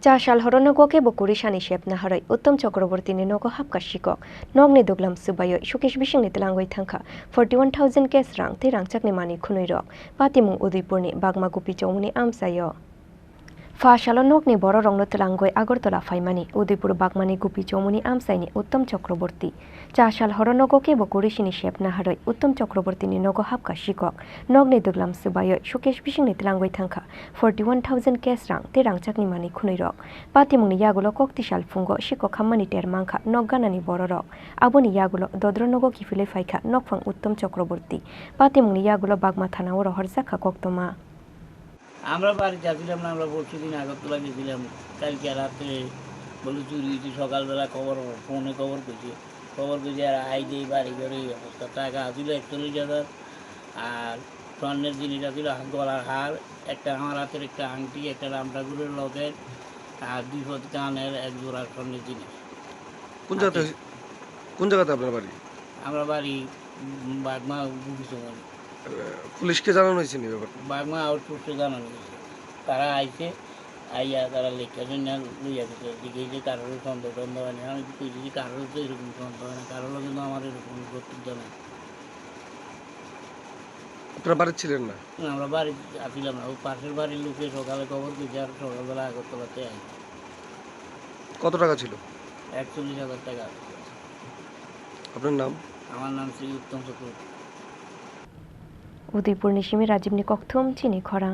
Chasal Horo Nogoke Bokuri Shani Shep Naharai Uttam Chakraborty ni Nogo Hapka Shikok Nokni Duglam Subayo Shukesh Bishing Nitlangoi Thanka 41,000 kes rang te Rangchakni mani Khunirok Patimung Udipur ni Bagma Gupi Chomuni Amsayo Fashalo Nokni Boro Rongno Twlangoi Agortola Faimani Udipur Bagmani Gupi Chomuni Amsaini Uttam Chakraborty Chasal Horo Nogoke Bokuri Shini Shep Naharai Uttam Chakraborty ni Nogo Hapka Shikok Nokni Duglam Subayo Shukesh Bishing Nitlangoi Thanka 41,000 kes rang te Rangchakni mani Khunirok Patimungni Yagulo Koktishal Fungo Shiko Khamani Termanka Nogganani Bororok Abuni Yagulo Dodro Nogo Kifile Faika Nokfang Uttam Chakraborty Patimungni Yagulo Bagma Thana Oro Horzaka Koktoma আমরা বাড়ি যাচ্ছিলাম না আমরা পরশু দিন আগরতলা গেছিলাম কালকে রাত্রে বলে চুরি হয়েছে সকালবেলা ফোনে খবর পেয়েছি আর আই দিয়ে বাড়ি ঘরে এই অবস্থা টাকা আসছিল 41,000 আর স্বর্ণের জিনিস আসছিল গলার হার একটা আমার হাতের একটা আংটি একটা রাম ঠাকুরের লকেট আর 2 কানের এক জোড়া স্বর্ণের জিনিস। কোন জায়গাতে আপনার বাড়ি? আমরা বাড়ি বাগমা বুঝিস পুলিশকে জানানো হয়েছে নি ব্যাপারটা? বাগমা আউটপোস্টে জানানো হয়েছে, তারা আইছে আইয়া তারা লেখার লইয়া গেছে দিকে যে কারোর সন্দেহ হয় না। আমি কইছি যে কারোর তো এরকম সন্দেহ হয় না, কারোর কিন্তু আমার এরকম কর্তৃত্ব নেই। আপনারা বাড়ি ছিলেন না? আমরা বাড়ি আসছিলাম না, ওই পাশের বাড়ির লোকে সকালে খবর পেয়েছে আর সকালবেলা আগরতলাতে আই। কত টাকা ছিল? 41,000 টাকা। আপনার নাম? আমার নাম শ্রী উত্তম চক্রবর্তী। উদয়পুর নিশিমি রাজীবনী কক্থম চিনি খরাং।